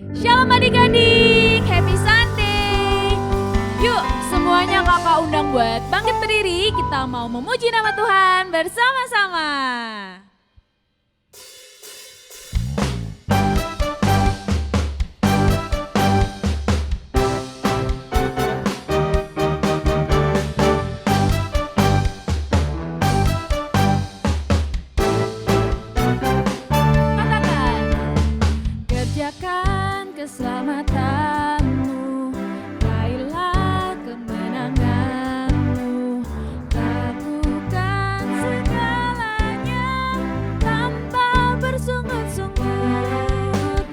Shalom adik-adik, happy Sunday. Yuk semuanya kakak undang buat bangkit berdiri. Kita mau memuji nama Tuhan bersama-sama. Kerjakan keselamatanmu, raihlah kemenanganmu, lakukan segalanya tanpa bersungut-sungut.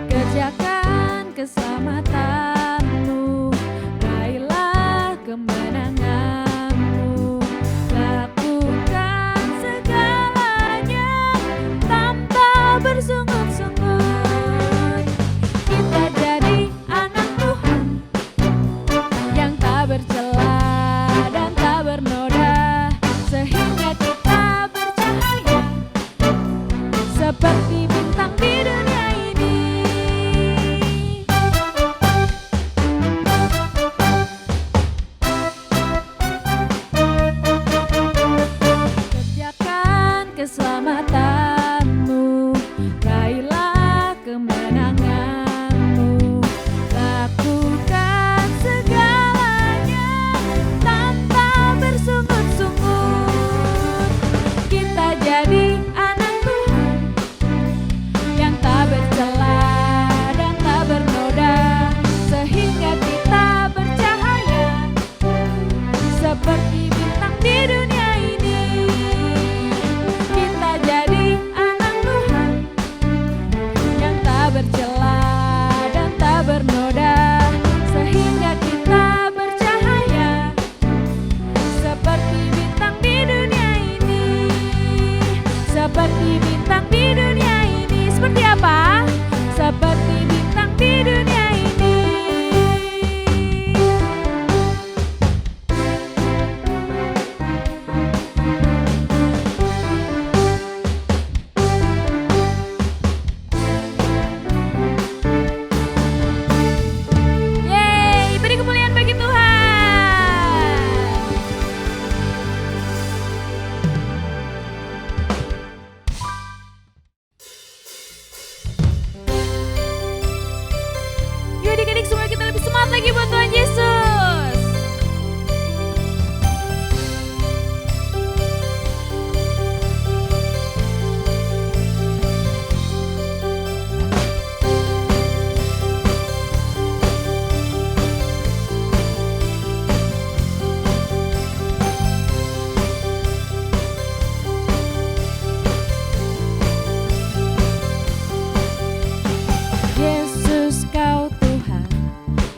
Kerjakan keselamatanmu, raihlah kemenanganmu, lakukan segalanya tanpa bersungut-sungut. Seperti bintang di dunia ini. Kerjakan keselamatanmu, raihlah kemenanganmu, lakukan segalanya tanpa bersungut-sungut. Kita jadi seperti bintang di dunia ini. Kita jadi anak Tuhan yang tak bercela dan tak bernoda, sehingga kita bercahaya seperti bintang di dunia ini. Seperti bintang di dunia ini. Seperti apa? Seperti bintang di dunia ini. Adik-adik semua kita lebih semangat lagi buat Tuhan Yesus. Yesus kau Tuhan,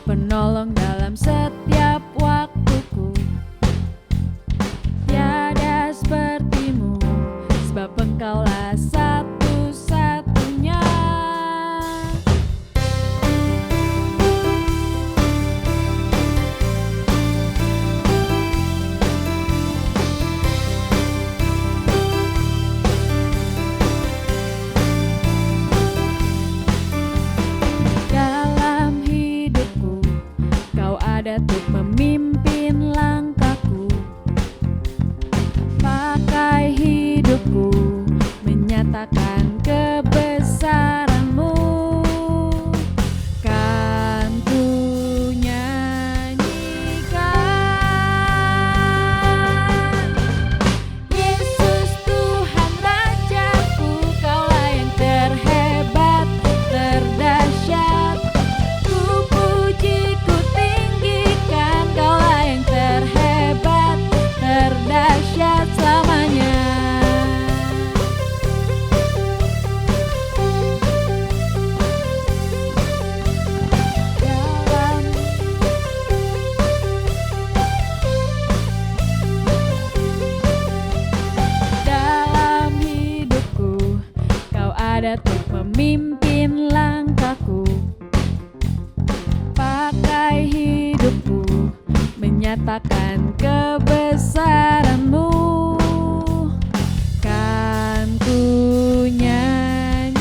penolong dalam setiap waktuku. Tiada sepertimu, sebab engkaulah satu-satunya. Dalam hidupku kau ada untuk memimpin langkahku. Pakai hidupku menyatakan kebesaran-Mu. Kan ku nyanyikan, Yesus Tuhan Rajaku, Kaulah yang terhebat, terdahsyat. Ku puji, ku tinggikan, Kaulah yang terhebat, terdahsyat selamanya. Dalam hidupku kau ada untuk memimpin langkahku. Pakai hidupku menyatakan kebesaran-Mu. Kan ku nyanyikan,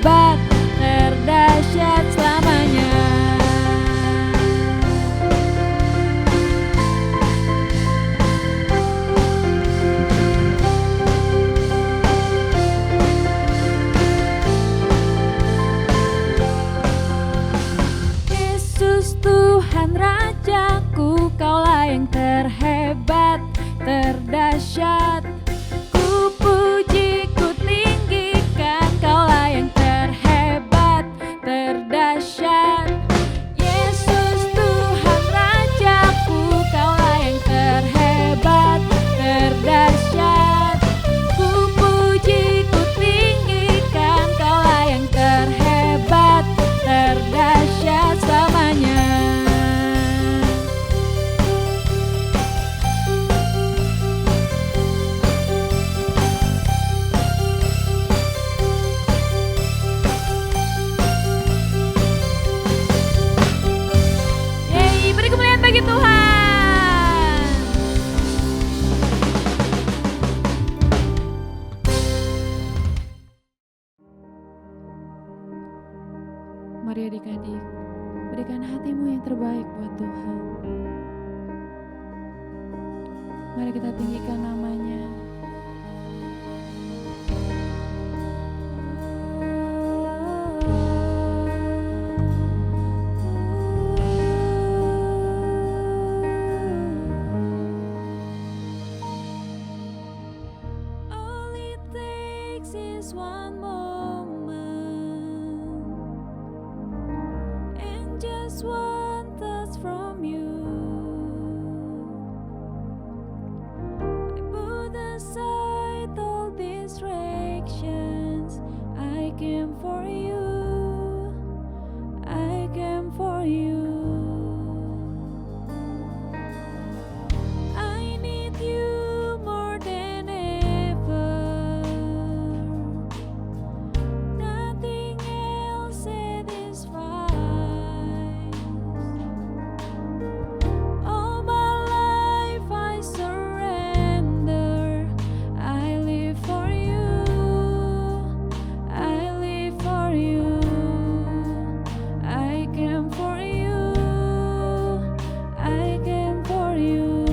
terhebat, terdahsyat selamanya. Yesus Tuhan Rajaku, Kaulah yang terhebat, terdahsyat. Ku puji, ku tinggikan, Kaulah yang terhebat, terdahsyat. Yesus Tuhan Rajaku, Kaulah yang terhebat, terdahsyat. Ku puji, ku tinggikan, Kaulah yang terhebat, terdahsyat selamanya. Yeay, beri kemuliaan bagi Tuhan. Mari adik-adik, berikan hatimu yang terbaik buat Tuhan. Mari kita tinggikan namanya. All it takes is one moment and just one touch from you. I put aside all distractions. I came for you. I came for you. I need you more than ever. Nothing else satisfies. All my life I surrender. I live for you. I live for you. I came for you. I came for you.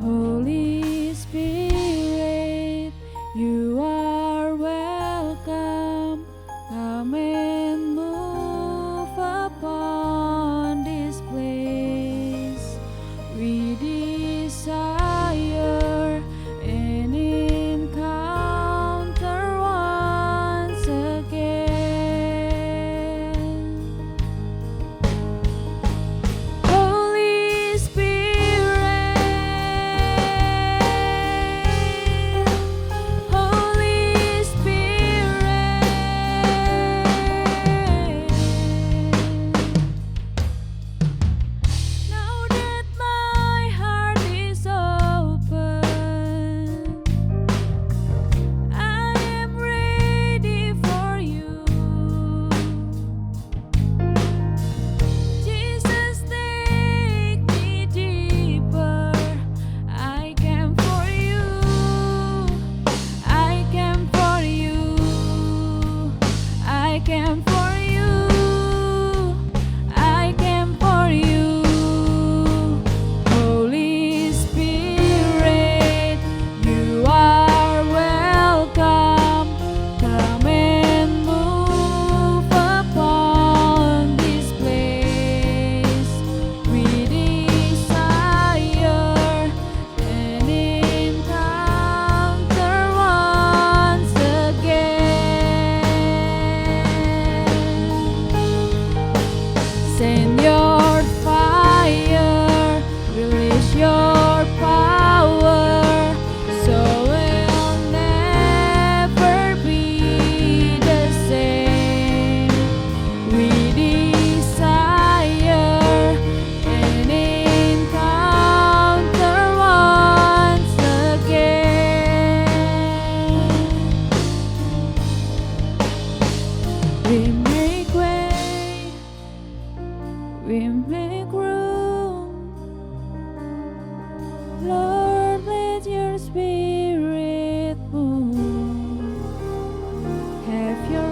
Holy Spirit, you are welcome. Come and move upon this place. We desire an encounter once again. Holy Spirit, Holy Spirit. Now that my heart is open, I am ready for you. Jesus, take me deeper. I came for you. I came for you. I came for you. I came for you. Holy Spirit, you are welcome. Come and move upon this place. We desire an encounter once again. Send your fire, release your power, so we'll never be the same. We desire an encounter once again. We make way, we make room. Lord, let your spirit move. Have your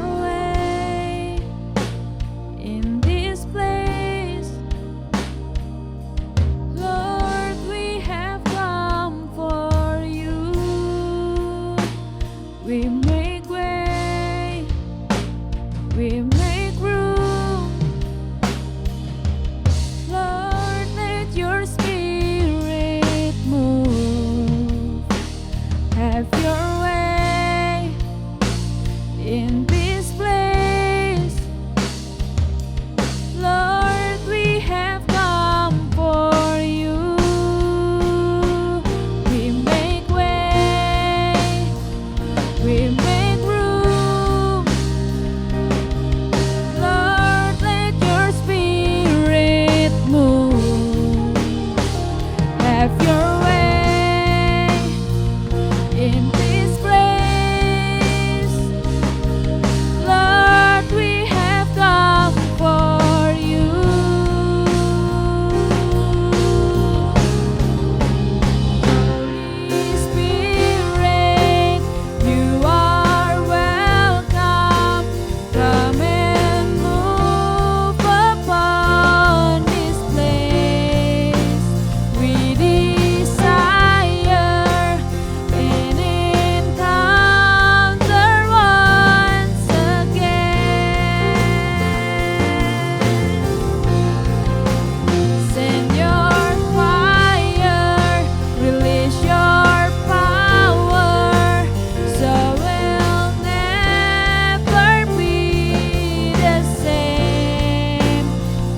we make room. Lord, let your spirit move. Have your way in this place. Lord, we have come for you. We make way, we make room. Lord, let your spirit move. Have your way in this place. Lord, we have come for you. Holy Spirit, you are welcome. Come and move upon this place. We desire an encounter once again. Send your fire, release your power, so we'll never be the same.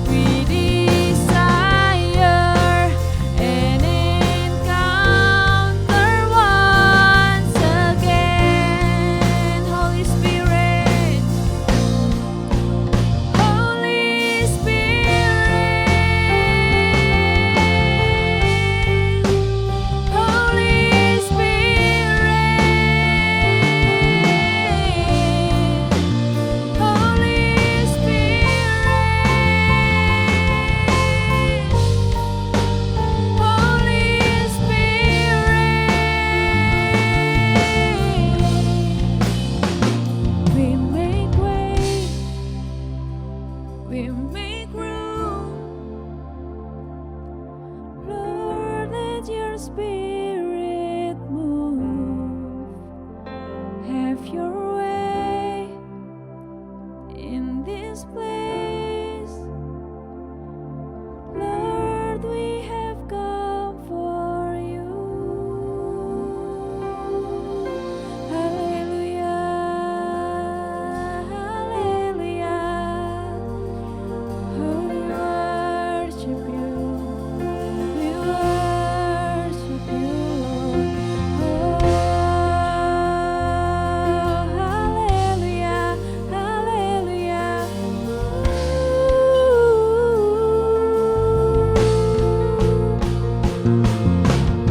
We desire an encounter once again. Holy Spirit, Holy Spirit, Holy Spirit, Holy Spirit, we make way, we make room. Lord, let your spirit move. Have your way in this place. Lord, we have come for you. Hallelujah, hallelujah. Oh, we worship you. We worship you. Oh, hallelujah, hallelujah.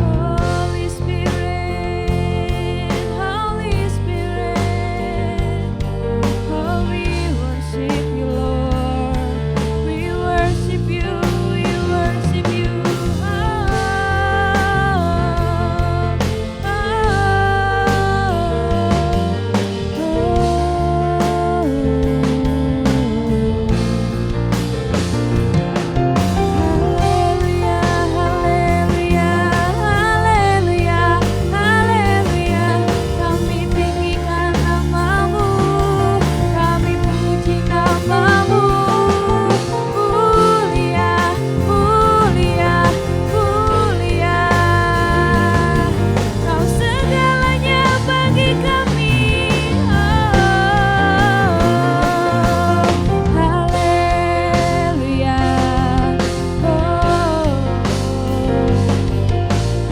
Holy Spirit, Holy Spirit, oh, we worship you, Lord. We worship you, we worship you. Haleluya, haleluya, kami tinggikan namamu, kami puji namamu. Mulia, mulia, mulia, kau segalanya bagi kami.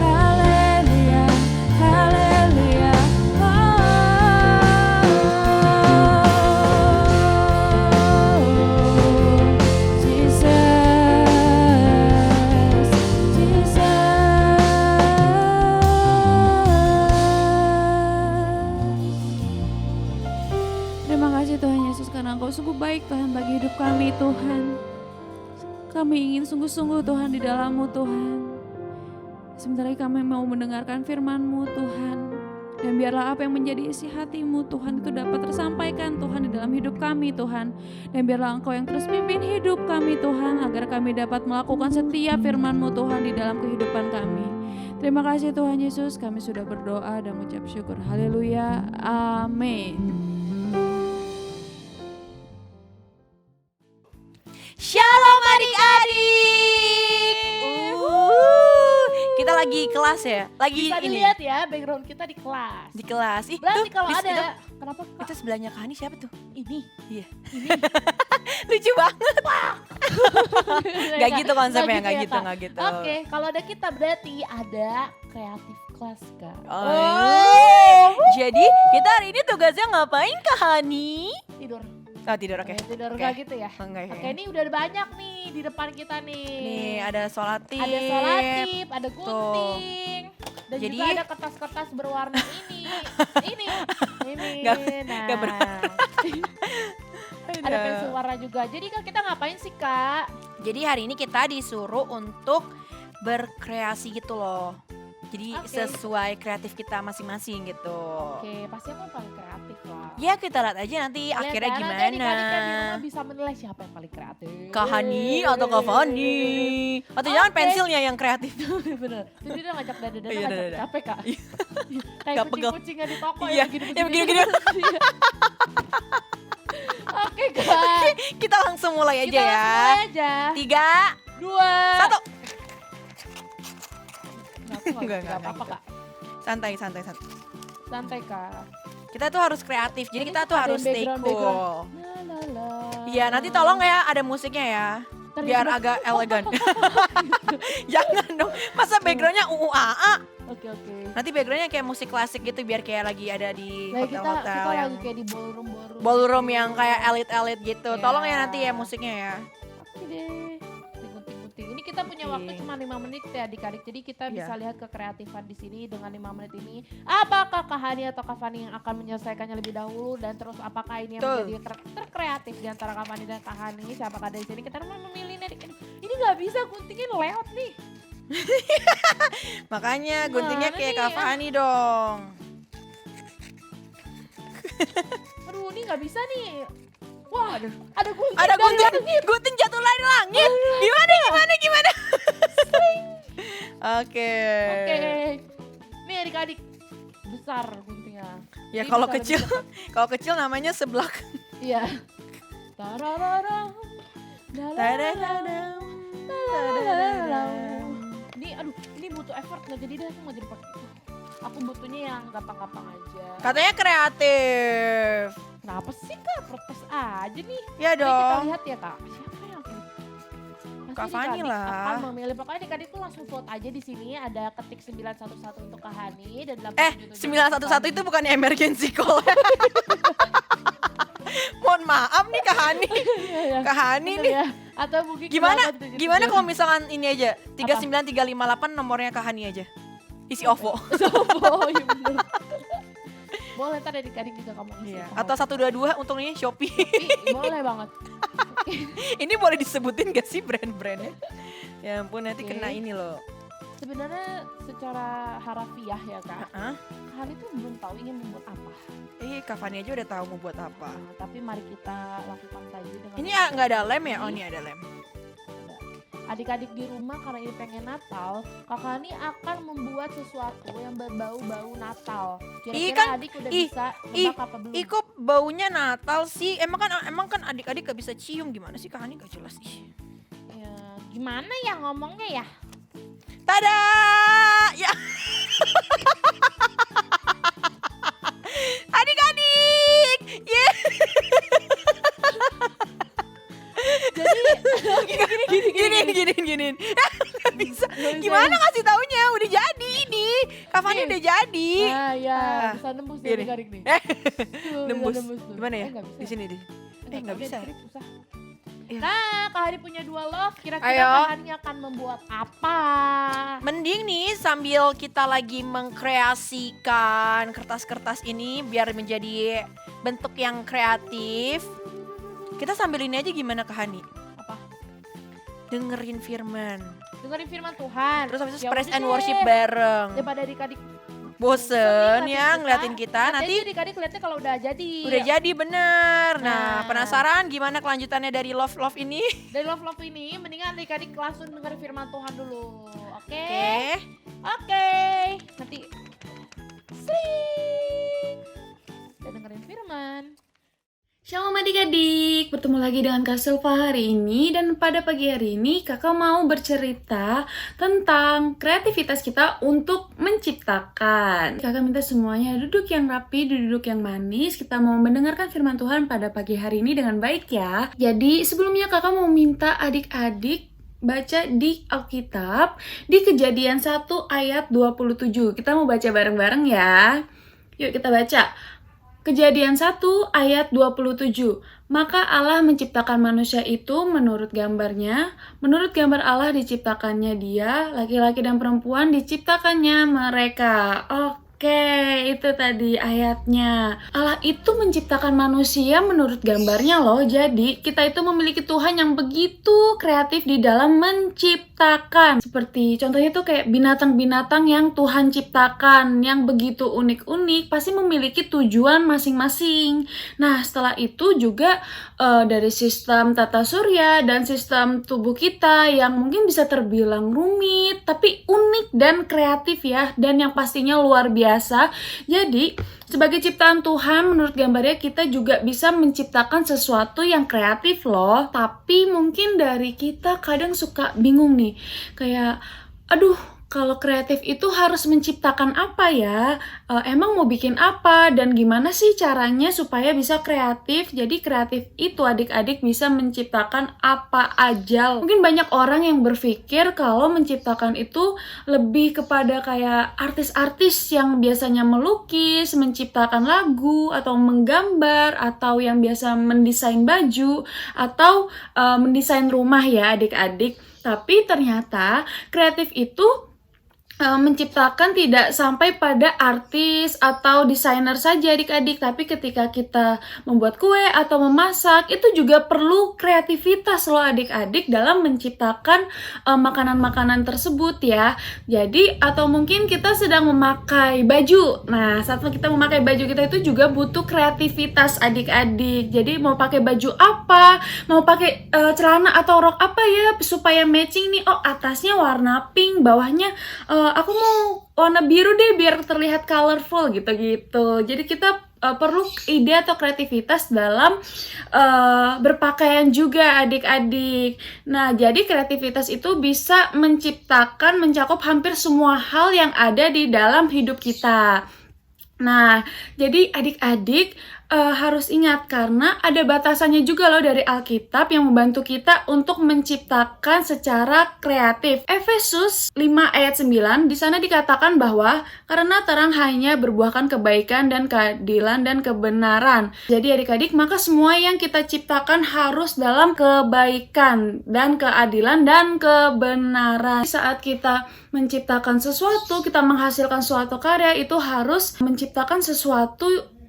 Haleluya, haleluya, haleluya, Jesus, Jesus. Terima kasih Tuhan Yesus karena Engkau sungguh baik Tuhan bagi hidup kami Tuhan. Kami ingin sungguh-sungguh Tuhan di dalam-Mu Tuhan. Sementara kami mau mendengarkan firman-Mu Tuhan. Dan biarlah apa yang menjadi isi hati-Mu Tuhan itu dapat tersampaikan Tuhan di dalam hidup kami Tuhan. Dan biarlah Engkau yang terus pimpin hidup kami Tuhan, agar kami dapat melakukan setiap firman-Mu Tuhan di dalam kehidupan kami. Terima kasih Tuhan Yesus, kami sudah berdoa dan mengucap syukur. Haleluya, amin. lagi kelas ya? Lagi Bisa ini dilihat ya background kita di kelas. di kelas. Ih, Berarti tuh, kalau di situ. ada, kenapa Kak? Itu sebelahnya Kak Hani siapa tuh? Ini. Iya. Ini. Lucu banget. Gak gitu konsepnya, Nggak gak gitu, Kak? gak gitu. Oke, kalau ada kita berarti ada kreatif kelas Kak. Oh. Jadi kita hari ini tugasnya ngapain Kak Hani? Tidur. Oh tidur, oke. Tidur Oke. nggak gitu ya? Enggak, Oke, ini udah banyak nih di depan kita nih. Nih ada solatif. Ada solatip, ada gunting, dan Jadi- juga ada kertas-kertas berwarna ini. ini. Nggak- Nah, nggak ada pensil warna juga. Jadi Kak, kita ngapain sih Kak? Jadi hari ini kita disuruh untuk berkreasi gitu loh. Jadi Oke. sesuai kreatif kita masing-masing gitu. Oke, pasti aku paling kreatif lah. Ya kita lihat aja nanti Lihat akhirnya ya, nanti gimana. adik-adik kan di rumah bisa menilai siapa yang paling kreatif. Kak Hani atau Kak Fani. Atau jangan Oke. pensilnya yang kreatif. Bener. Jadi dia ngajak dada-dada Iya, ngajak dada-dada. capek Kak. Iya. Kayak Nggak pegel. kucing-kucingan di toko Iya, ya begini-begini. ya begini-begini. Iya. Oke Kak. Kita langsung mulai aja Kita ya. langsung mulai aja. 3, 2, 1. Enggak apa-apa gitu. Kak. Santai, santai, santai. Santai Kak. Kita tuh harus kreatif. Jadi Ini kita tuh tuh ada harus stay background- cool. La, la, la. Iya, nanti tolong ya ada musiknya ya. Ntar Biar ya, agak elegan. Jangan dong. Masa backgroundnya UUAA? Oke. Nanti backgroundnya kayak musik klasik gitu biar kayak lagi ada di Nah, kita hotel-hotel yang lagi kayak di ballroom. ballroom yang kayak elit-elit gitu. Iya. Tolong ya nanti ya musiknya ya. Oke deh. Gunting-gunting. Ini kita punya Oke. waktu cuma 5 menit ya adik-adik. Jadi kita Iya. bisa lihat kekreatifan di sini dengan 5 menit ini. Apakah Kak Hani atau Kak Fani yang akan menyelesaikannya lebih dahulu dan terus apakah ini yang Betul. menjadi terkreatif di antara Kak Fani dan Kak Hani? Siapakah dari sini kita mau memilih nih. Ini nggak bisa guntingin lewat nih. Makanya guntingnya Gimana kayak nih? Kak Fani dong. Aduh, ini nggak bisa nih. Wah, ada gunting. Ada dari gunting, langit. gunting jatuh dari langit. Gimana? Oke. Oke. Nih adik-adik. Besar guntingnya. Ya Ini kalau bisa kecil, lebih kalau kecil namanya seblak. Iya. Tarararang. Dalararang. Dalararang. Ini aduh, ini butuh effort nggak jadi deh, aku nggak jadi pakai itu. Aku butuhnya yang gampang-gampang aja. Katanya kreatif. Kenapa sih Kak? Protes aja nih. Ya Ini kita dong. lihat ya Kak. Siapa yang pilih? Pasti Kak Fani adik-adik lah. akan memilih. Pokoknya adik-adik tuh langsung vote aja di sini. Ada ketik 911 untuk Kak Hani dan 911 itu bukan emergency call. Mohon maaf nih Kak Hani. Kak Hani nih. ya. Atau mungkin Gimana 977. gimana kalau misalkan ini aja 39358 nomornya Kak Hani aja. Isi OVO. Oh iya bener. Boleh ntar adik-adik juga kamu isi. Iya. Atau 122 untungnya Shopee. Boleh banget. Ini boleh disebutin gak sih brand-brandnya? Ya ampun nanti Oke. kena ini loh. Sebenarnya secara harafiah ya Kak, Hah? Kak Hani tuh belum tahu ingin membuat apa. Kak Fani aja udah tahu mau buat apa. Nah, tapi mari kita lakukan saja dengan Ini nggak ada lem ya? Oh ini ada lem. adik-adik di rumah karena ini pengen Natal, Kak Hani akan membuat sesuatu yang berbau-bau Natal. Kira-kira kan- adik udah ih, bisa ih, nebak apa belum? Ih kok baunya Natal sih? Emang kan adik-adik gak bisa cium gimana sih Kak Hani gak jelas ih. Ya, gimana ya ngomongnya ya? Tada! Ya. Adik-adik! Yeah. Jadi Gini. Gak bisa. Gimana ngasih taunya? Udah jadi ini. Kak Fani Nih. udah jadi. Nah, ya Ah, bisa nembus gini. dari garing nih. Tuh, Nembus. bisa tuh. Gimana ya? Nggak bisa. Di sini deh. nggak udah bisa. dikit, susah. Iya. Nah, Kak Hani punya 2 love. Kira-kira Ayo. Kak Hani akan membuat apa? Mending nih sambil kita lagi mengkreasikan kertas-kertas ini biar menjadi bentuk yang kreatif. Kita sambil ini aja gimana Kak Hani? Apa? Dengerin firman. Dengerin firman Tuhan. Terus habis itu Ya praise udah and deh. worship bareng. Daripada adik-adik Bosen ngeliatin ya ngeliatin kita. Nanti adik-adik lihatnya kalau udah jadi. udah jadi bener. Nah Nah. penasaran gimana kelanjutannya dari love ini? Dari love ini, mendingan adik-adik langsung dengerin firman Tuhan dulu. Oke? Oke. Oke. Nanti sering. Udah dengerin firman. Shalom adik-adik, bertemu lagi dengan Kak Silva hari ini. Dan pada pagi hari ini kakak mau bercerita tentang kreativitas kita untuk menciptakan. Kakak minta semuanya duduk yang rapi, duduk yang manis. Kita mau mendengarkan firman Tuhan pada pagi hari ini dengan baik ya. Jadi sebelumnya kakak mau minta adik-adik baca di Alkitab di Kejadian 1 ayat 27. Kita mau baca bareng-bareng ya. Yuk kita baca. Kejadian 1 ayat 27. Maka Allah menciptakan manusia itu menurut gambarnya. Menurut gambar Allah diciptakannya dia, laki-laki dan perempuan diciptakannya mereka. Oke, itu tadi ayatnya. Allah itu menciptakan manusia menurut gambarnya loh. Jadi kita itu memiliki Tuhan yang begitu kreatif di dalam menciptakan. Seperti contohnya tuh kayak binatang-binatang yang Tuhan ciptakan, yang begitu unik-unik, pasti memiliki tujuan masing-masing. Nah, setelah itu juga dari sistem tata surya dan sistem tubuh kita yang mungkin bisa terbilang rumit, tapi unik dan kreatif ya, dan yang pastinya luar biasa. Jadi, sebagai ciptaan Tuhan, menurut gambarnya kita juga bisa menciptakan sesuatu yang kreatif loh. Tapi mungkin dari kita kadang suka bingung nih, kayak, aduh, kalau kreatif itu harus menciptakan apa ya? Emang mau bikin apa? Dan gimana sih caranya supaya bisa kreatif? Jadi kreatif itu adik-adik bisa menciptakan apa aja. Mungkin banyak orang yang berpikir kalau menciptakan itu lebih kepada kayak artis-artis yang biasanya melukis, menciptakan lagu, atau menggambar, atau yang biasa mendesain baju, atau mendesain rumah ya adik-adik. Tapi ternyata kreatif itu menciptakan tidak sampai pada artis atau desainer saja adik-adik, tapi ketika kita membuat kue atau memasak itu juga perlu kreativitas loh adik-adik dalam menciptakan makanan-makanan tersebut ya. Jadi atau mungkin kita sedang memakai baju. Nah, saat kita memakai baju kita itu juga butuh kreativitas adik-adik. Jadi mau pakai baju apa, mau pakai celana atau rok apa ya supaya matching nih. Oh, atasnya warna pink, bawahnya aku mau warna biru deh biar terlihat colorful gitu-gitu. Jadi kita perlu ide atau kreativitas dalam berpakaian juga adik-adik. Nah, jadi kreativitas itu bisa menciptakan, mencakup hampir semua hal yang ada di dalam hidup kita. Nah, jadi adik-adik harus ingat karena ada batasannya juga loh dari Alkitab yang membantu kita untuk menciptakan secara kreatif. Efesus 5 ayat 9 di sana dikatakan bahwa karena terang hanya berbuahkan kebaikan dan keadilan dan kebenaran. Jadi adik-adik, maka semua yang kita ciptakan harus dalam kebaikan dan keadilan dan kebenaran. Saat kita menciptakan sesuatu, kita menghasilkan suatu karya, itu harus menciptakan sesuatu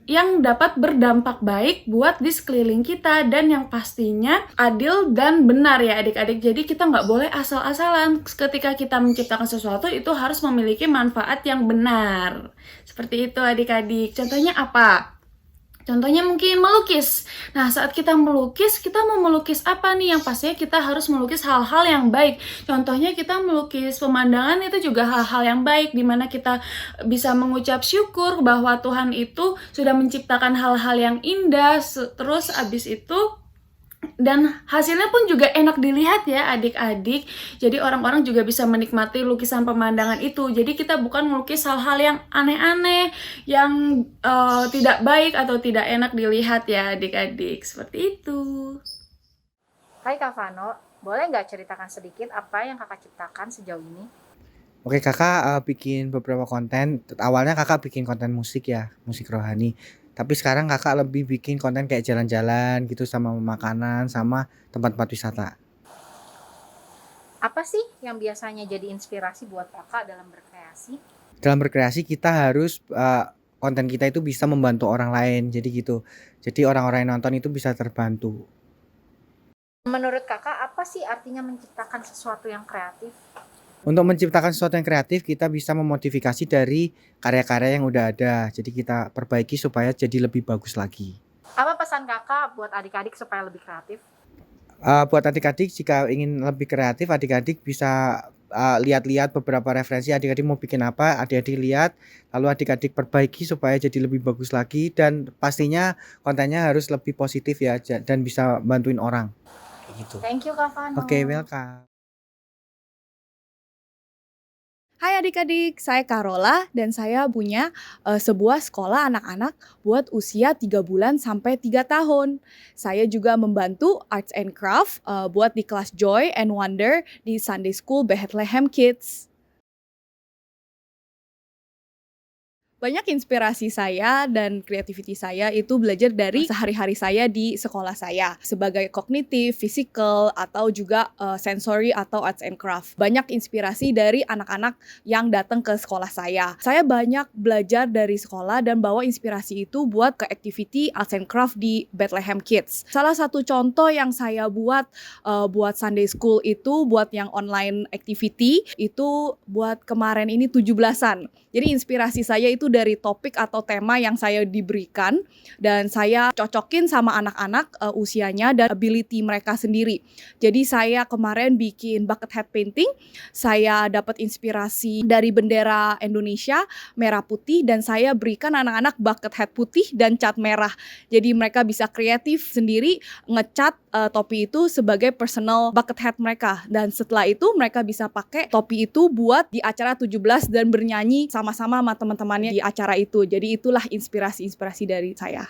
yang dapat berdampak baik buat di sekeliling kita dan yang pastinya adil dan benar ya adik-adik. Jadi kita nggak boleh asal-asalan. Ketika kita menciptakan sesuatu itu harus memiliki manfaat yang benar. Seperti itu adik-adik. Contohnya apa? Contohnya mungkin melukis. Nah, saat kita melukis, kita mau melukis apa nih? Yang pastinya kita harus melukis hal-hal yang baik. Contohnya kita melukis pemandangan itu juga hal-hal yang baik, dimana kita bisa mengucap syukur bahwa Tuhan itu sudah menciptakan hal-hal yang indah. Terus abis itu dan hasilnya pun juga enak dilihat ya adik-adik. Jadi orang-orang juga bisa menikmati lukisan pemandangan itu. Jadi kita bukan melukis hal-hal yang aneh-aneh, yang tidak baik atau tidak enak dilihat ya adik-adik. Seperti itu. Hai Kak Vano, boleh nggak ceritakan sedikit apa yang kakak ciptakan sejauh ini? Oke, kakak bikin beberapa konten. Awalnya kakak bikin konten musik ya, musik rohani. Tapi sekarang kakak lebih bikin konten kayak jalan-jalan gitu sama makanan sama tempat-tempat wisata. Apa sih yang biasanya jadi inspirasi buat kakak dalam berkreasi? Dalam berkreasi kita harus konten kita itu bisa membantu orang lain. Jadi gitu. Jadi orang-orang yang nonton itu bisa terbantu. Menurut kakak apa sih artinya menciptakan sesuatu yang kreatif? Untuk menciptakan sesuatu yang kreatif kita bisa memodifikasi dari karya-karya yang udah ada. Jadi kita perbaiki supaya jadi lebih bagus lagi. Apa pesan kakak buat adik-adik supaya lebih kreatif? Buat adik-adik jika ingin lebih kreatif, adik-adik bisa lihat-lihat beberapa referensi, adik-adik mau bikin apa, adik-adik lihat, lalu adik-adik perbaiki supaya jadi lebih bagus lagi, dan pastinya kontennya harus lebih positif ya, dan bisa bantuin orang. Kayak gitu. Thank you Kak Vano. Oke, welcome. Hai adik-adik, saya Karola dan saya punya sebuah sekolah anak-anak buat usia 3 bulan sampai 3 tahun. Saya juga membantu Arts and Craft buat di kelas Joy and Wonder di Sunday School Bethlehem Kids. Banyak inspirasi saya dan creativity saya itu belajar dari sehari-hari saya di sekolah saya. Sebagai kognitif, physical, atau juga sensory atau arts and craft. Banyak inspirasi dari anak-anak yang datang ke sekolah saya. Saya banyak belajar dari sekolah dan bawa inspirasi itu buat ke activity arts and craft di Bethlehem Kids. Salah satu contoh yang saya buat Sunday School itu buat yang online activity itu buat kemarin ini 17-an. Jadi inspirasi saya itu dari topik atau tema yang saya diberikan dan saya cocokin sama anak-anak usianya dan ability mereka sendiri. Jadi saya kemarin bikin bucket hat painting, saya dapat inspirasi dari bendera Indonesia merah putih dan saya berikan anak-anak bucket hat putih dan cat merah. Jadi mereka bisa kreatif sendiri ngecat topi itu sebagai personal bucket hat mereka, dan setelah itu mereka bisa pakai topi itu buat di acara 17 dan bernyanyi sama-sama sama teman-temannya di acara itu. Jadi itulah inspirasi dari saya.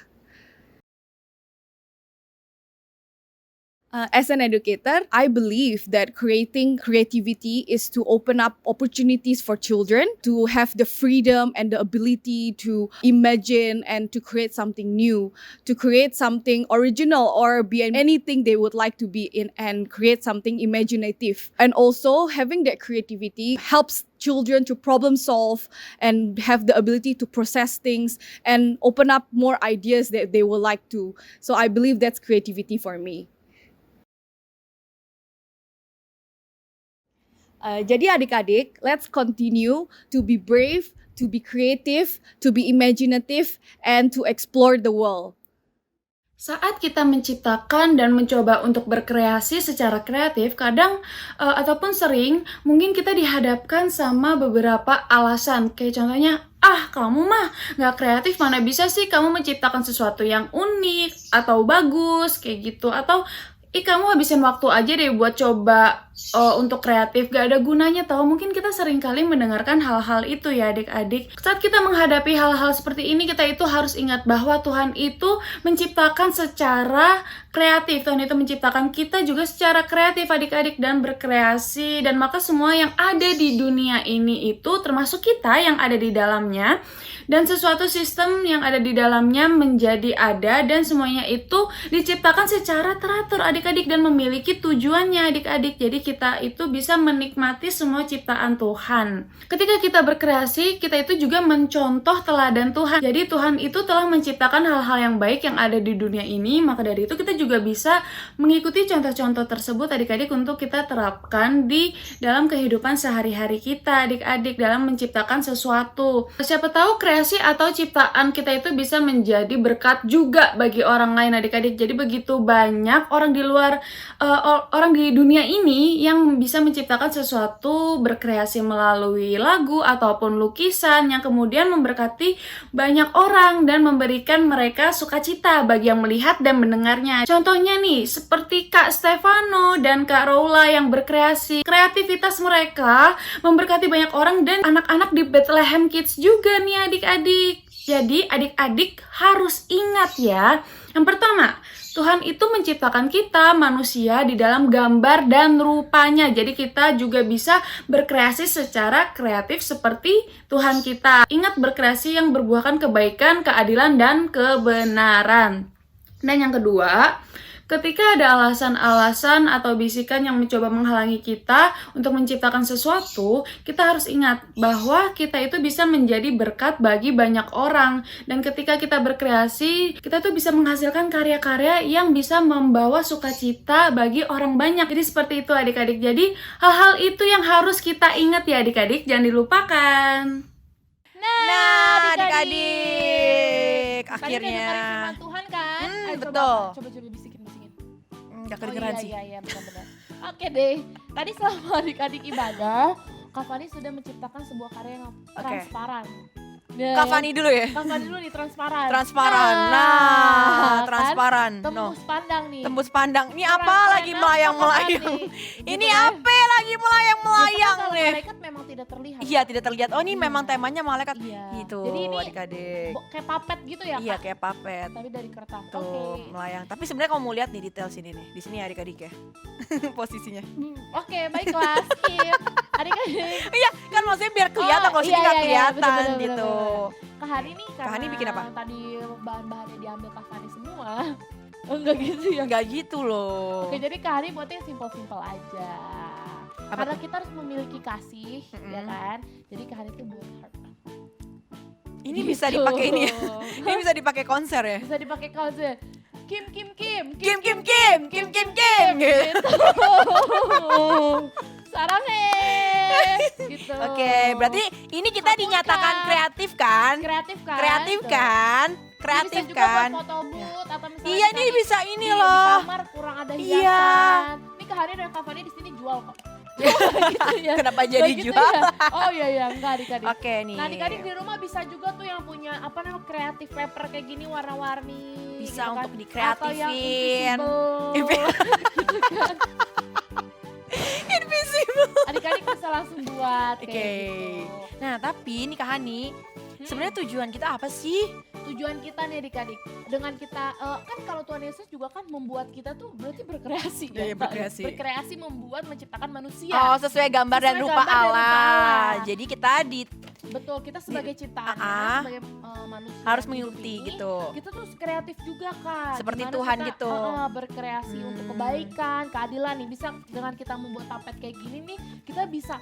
As an educator, I believe that creating creativity is to open up opportunities for children to have the freedom and the ability to imagine and to create something new, to create something original or be anything they would like to be in and create something imaginative. And also having that creativity helps children to problem solve and have the ability to process things and open up more ideas that they would like to. So I believe that's creativity for me. Jadi adik-adik, let's continue to be brave, to be creative, to be imaginative, and to explore the world. Saat kita menciptakan dan mencoba untuk berkreasi secara kreatif, kadang ataupun sering mungkin kita dihadapkan sama beberapa alasan. Kayak contohnya, kamu mah gak kreatif, mana bisa sih kamu menciptakan sesuatu yang unik atau bagus kayak gitu. Atau kamu habisin waktu aja deh buat coba untuk kreatif, gak ada gunanya tau. Mungkin kita sering kali mendengarkan hal-hal itu ya adik-adik. Saat kita menghadapi hal-hal seperti ini, kita itu harus ingat bahwa Tuhan itu menciptakan secara kreatif. Tuhan itu menciptakan kita juga secara kreatif adik-adik dan berkreasi. Dan maka semua yang ada di dunia ini itu termasuk kita yang ada di dalamnya. Dan sesuatu sistem yang ada di dalamnya menjadi ada dan semuanya itu diciptakan secara teratur adik-adik dan memiliki tujuannya adik-adik. Jadi kita itu bisa menikmati semua ciptaan Tuhan. Ketika kita berkreasi, kita itu juga mencontoh teladan Tuhan. Jadi Tuhan itu telah menciptakan hal-hal yang baik yang ada di dunia ini. Maka dari itu kita juga bisa mengikuti contoh-contoh tersebut adik-adik untuk kita terapkan di dalam kehidupan sehari-hari kita adik-adik dalam menciptakan sesuatu. Siapa tahu kreasi atau ciptaan kita itu bisa menjadi berkat juga bagi orang lain adik-adik. Jadi begitu banyak orang di luar orang di dunia ini yang bisa menciptakan sesuatu berkreasi melalui lagu ataupun lukisan yang kemudian memberkati banyak orang dan memberikan mereka sukacita bagi yang melihat dan mendengarnya. Contohnya nih seperti Kak Stefano dan Kak Rola yang berkreasi. Kreativitas mereka memberkati banyak orang dan anak-anak di Bethlehem Kids juga nih adik-adik. Jadi adik-adik harus ingat ya. Yang pertama, Tuhan itu menciptakan kita manusia di dalam gambar dan rupanya. Jadi kita juga bisa berkreasi secara kreatif seperti Tuhan kita. Ingat berkreasi yang berbuahkan kebaikan, keadilan, dan kebenaran. Dan yang kedua, ketika ada alasan-alasan atau bisikan yang mencoba menghalangi kita untuk menciptakan sesuatu, kita harus ingat bahwa kita itu bisa menjadi berkat bagi banyak orang. Dan ketika kita berkreasi, kita tuh bisa menghasilkan karya-karya yang bisa membawa sukacita bagi orang banyak. Jadi seperti itu adik-adik. Jadi hal-hal itu yang harus kita ingat ya adik-adik, jangan dilupakan. Nah, adik-adik, Tadi udah akhirnya. dengerin firman Tuhan kan? Ayo betul. Coba bisikin. Gak kedengeran sih. Iya, benar-benar. Oke deh. Tadi selama adik-adik ibadah, Kak Fani sudah menciptakan sebuah karya yang transparan. Kak Fani dulu ya. Kak Fani dulu nih transparan. Transparan. Kan? Transparan. No. Tembus pandang nih. Tembus pandang. Ini Orang apa lagi kanan, melayang-melayang? Kak Fani. Ini Gitu kan? apa lagi melayang-melayang Biasanya kalau nih? malaikat memang tidak terlihat. Iya, tidak terlihat. Oh, ini Iya. memang temanya malaikat. Iya. Gitu, Jadi ini adik-adik. kayak papet gitu ya, Iya, Kak? kayak papet. Tapi dari kertas. Tuh, Oke. melayang. Tapi sebenarnya kamu lihat nih detail sini nih. Di sini adik-adik ya. Posisinya. Oke, baiklah. Skip. Adik-adik. Iya, kan maksudnya biar kelihatan Oh, kalau sini iya, nggak iya, iya. kelihatan Betul, betul, gitu. Kak Hani nih karena Kak Hani bikin apa? tadi bahan-bahannya diambil Kak Fani semua. Oh, enggak gitu ya. Enggak gitu loh. Oke, jadi Kak Hani buatnya simple-simple aja. Apa Karena tuh? kita harus memiliki kasih, Mm-mm. ya kan? Jadi Kak Hani tuh buat heart. Ini bisa Gitu. dipakai ini ya. Ini bisa dipakai konser ya. Bisa dipakai kalze. Kim. Kim gitu. Gitu. Oke, berarti ini kita Kabulkan. dinyatakan kreatif kan? kreatif kan? Kreatif Tuh. kan? Bisa Kreatif juga kan? buat foto booth atau misalnya Iya, kita ini bisa ini di loh. kamar kurang ada Iya. hiasan. Ini Kak Hani dan Kak Fani di sini jual kok. gitu ya. Kenapa jadi Nggak gitu jual? ya? Oh iya enggak adik-adik. Oke nih. Nah adik-adik di rumah bisa juga tuh yang punya apa namanya kreatif paper kayak gini warna-warni. Bisa gitu kan. untuk Atau yang dikreatifin. invisible. gitu kan. Invisible. Adik-adik bisa langsung buat kayak Oke. gitu. Nah, tapi nih Kak Hani, sebenarnya tujuan kita apa sih? Tujuan kita nih adik-adik dengan kita kan kalau Tuhan Yesus juga kan membuat kita tuh berarti berkreasi Iya, ya. berkreasi. Berkreasi membuat menciptakan manusia. Oh, sesuai gambar dan Sesuai rupa gambar dan rupa Allah. Allah. Jadi kita Betul, kita sebagai ciptaannya, sebagai manusia harus yang hidup mengikuti ini, gitu. Kita tuh kreatif juga Kak. Seperti Gimana Tuhan kita, gitu. berkreasi untuk kebaikan, keadilan nih. Bisa dengan kita membuat tapet kayak gini nih, kita bisa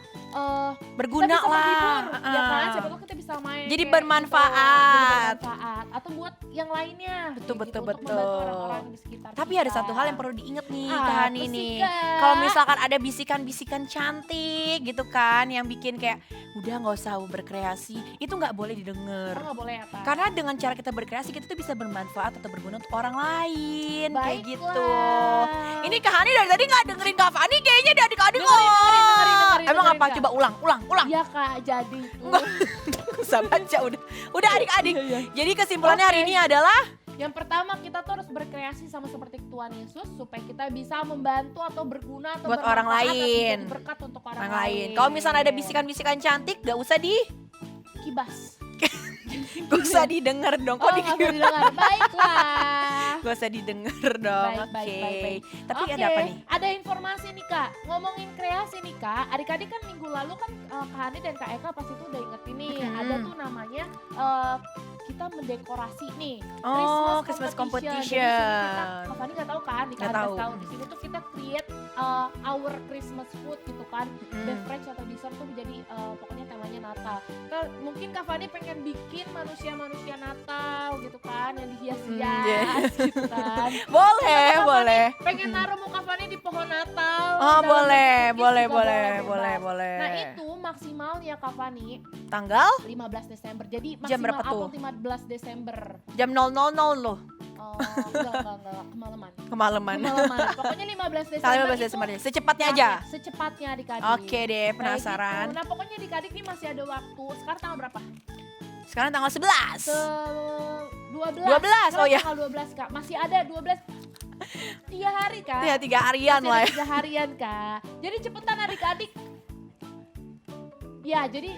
Berguna kita bisa lah. menghibur, ya kan? Ah. Siapa tahu kita bisa main. Jadi kayak bermanfaat. Gitu, jadi bermanfaat. Atau buat yang lainnya. Betul, kayak betul, untuk betul. membantu orang-orang di sekitar Tapi kita. ada satu hal yang perlu diingat nih Kak Apa Hani sih, nih. Kak? Kalau misalkan ada bisikan-bisikan cantik gitu kan yang bikin kayak udah nggak usah berkreasi, itu nggak boleh didengar. Oh, nggak boleh ya Kak? Karena dengan cara kita berkreasi kita tuh bisa bermanfaat atau berguna untuk orang lain kayak Baiklah. gitu. Ini Kak Hani dari tadi nggak dengerin Kak Fani kayaknya di adik-adik Dengerin, Emang dengerin, apa? Kak. Coba ulang. Iya Kak, jadi tuh. Bisa baca udah adik-adik. Iya, iya. Jadi kesimpulannya hari Oke. ini adalah Yang pertama kita tuh harus berkreasi sama seperti Tuhan Yesus supaya kita bisa membantu atau berguna atau Buat orang bermanfaat atau lain. menjadi berkat untuk orang, orang lain. Kalau misalnya ada bisikan-bisikan cantik gak usah kibas. gak usah didengar dong. Oh, Kok nggak usah didengar. Baiklah. gak usah didengar dong. Baik, baik, Oke. baik, baik. Tapi Oke, ada apa nih? Ada informasi nih Kak. Ngomongin kreasi nih Kak. Adik-adik kan minggu lalu kan Kak Hani dan Kak Eka pasti tuh udah inget ini. Mm-mm. Ada tuh namanya kita mendekorasi nih. Oh, Christmas Jadi di competition. sini kita, Kak Fani nggak tahu kan? Di Nggak Kak tahu. tahu. Di sini tuh kita create our Christmas food gitu kan. Beverage atau dessert tuh jadi pokoknya temanya Natal. Mungkin Kak Fani pengen bikin manusia-manusia Natal gitu kan yang dihias-hias yes. gitu kan. Boleh, Atau Kak Fani boleh. pengen naruh muka Fani di pohon Natal. Oh, dalam boleh, bentuk boleh, cookies juga boleh, bebas. boleh, boleh. Nah itu maksimalnya Kak Fani Tanggal 15 Desember. Jadi Jam maksimal berapa tuh? upload 15 Desember. jam 000 loh. Oh, enggak, kemalaman. Kemalaman. Kemalaman. Pokoknya 15 Desember. Tanggal 15 itu Desember. Secepatnya aja. Secepatnya adik-adik. Oke deh, Kayak penasaran. gitu. Nah pokoknya adik-adik ini masih ada waktu. Sekarang tanggal berapa? Sekarang tanggal 11. Ke 12. 12, oh ya. Tanggal 12 Kak. Masih ada 12. 3 hari Kak. Ya 3 harian Masih lah ada ya. 3 harian Kak. Jadi cepetan adik-adik. Ya jadi.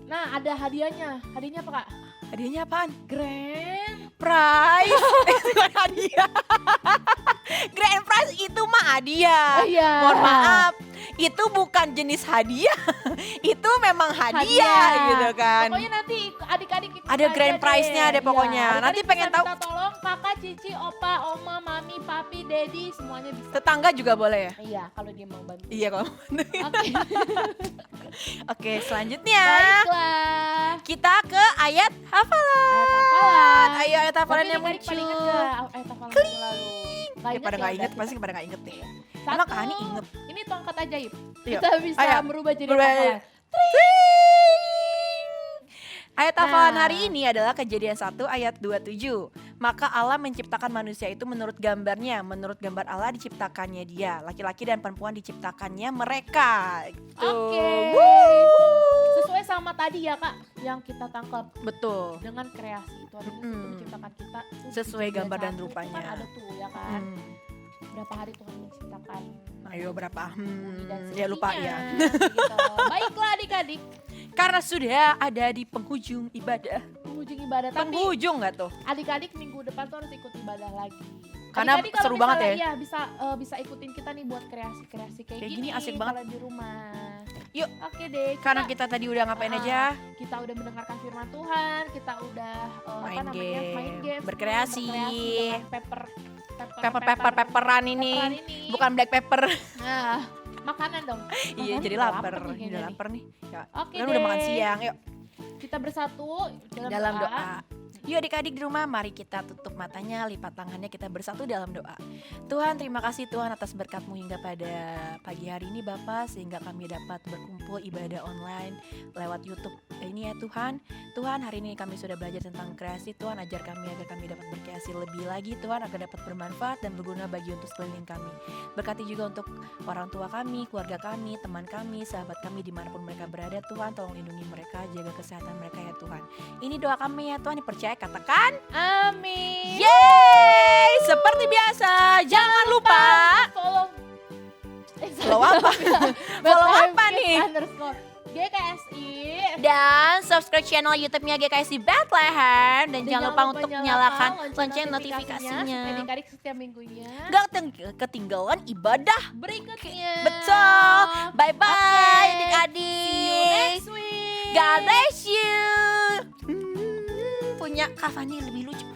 Nah ada hadiahnya. Hadiahnya apa Kak? Hadiahnya apaan? Grand. Prize. Bukan hadiah. Grand prize itu mah hadiah. Iya. Mohon maaf, itu bukan jenis hadiah. Itu memang hadiah gitu kan. Pokoknya nanti adik-adik ikut Ada aja grand deh. prize-nya deh pokoknya. Iya, Nanti adik-adik pengen bisa tahu. minta tolong kakak, cici, opa, oma, mami, papi, dedi semuanya bisa. Tetangga juga boleh ya? Iya, kalau dia mau bantu. Iya kok. Oke. Oke, selanjutnya Baiklah. kita ke ayat hafalan. Ayat hafalan. Ayo ayat hafalan Tapi yang adik-adik pada inget muncul. nggak ayat hafalan minggu lalu? Nggak Ya, pada nggak ya inget, udah, pasti pada nggak inget deh. kita- Emang Satu. Kak Hani inget. Ini tongkat ajaib. Yuk. Kita bisa Ayo. merubah jadi Berubah. hafalan. Ayat hafalan Nah. hari ini adalah Kejadian 1 ayat 27. Maka Allah menciptakan manusia itu menurut gambarnya, menurut gambar Allah diciptakannya dia. Laki-laki dan perempuan diciptakannya mereka. Gitu. Oke. Wuh. Sesuai sama tadi ya Kak, yang kita tangkap Betul. dengan kreasi itu ada itu menciptakan kita tuh Sesuai tiga gambar dan satu, itu rupanya. kan ada tuh ya kan. Hmm. Berapa hari Tuhan menciptakan Ayo berapa? bumi dan Ya lupa ya. gitu. Baiklah adik-adik, Karena sudah ada di penghujung ibadah. penghujung ibadah. Tapi Penghujung nggak tuh? adik-adik minggu depan tuh harus ikut ibadah lagi. Karena Adik-adik kalau seru banget misalnya, ya. Iya, bisa ikutin kita nih buat kreasi-kreasi kayak Kayak gini gini asik banget. kalau di rumah. Yuk. Oke deh. Karena kita tadi udah ngapain aja? Kita udah mendengarkan firman Tuhan, kita udah Main main game, game, berkreasi. dengan Pepperan ini. pepperan ini. Bukan black pepper. Nah, makanan dong. Iya Makanan jadi udah lapar. nih Udah kayaknya nih. lapar nih. Ya, Oke kan deh. udah makan siang. Yuk Kita bersatu dalam doa. Yuk adik-adik di rumah, mari kita tutup matanya, lipat tangannya, kita bersatu dalam doa. Tuhan, terima kasih Tuhan atas berkat-Mu hingga pada pagi hari ini Bapa, sehingga kami dapat berkumpul ibadah online lewat YouTube ini ya Tuhan. Tuhan, hari ini kami sudah belajar tentang kreasi. Tuhan, ajar kami agar kami dapat berkreasi lebih lagi Tuhan, agar dapat bermanfaat dan berguna bagi untuk sekeliling kami. Berkati juga untuk orang tua kami, keluarga kami, teman kami, sahabat kami dimanapun mereka berada. Tuhan, tolong lindungi mereka, jaga kesehatan mereka ya Tuhan. Ini doa kami ya Tuhan, dipercaya katakan Amin. yeay. Seperti biasa, jangan lupa Follow follow apa? Follow apa nih? GKSI. Dan subscribe channel YouTube-nya GKSI Bethlehem dan jangan lupa untuk nyalakan lonceng notifikasinya. Supaya adik-adik setiap minggunya. Gak ketinggalan ibadah. Berikutnya. Betul. Bye bye Oke. adik-adik. See you next week. God bless you. Punya Kak Fani lebih lucu.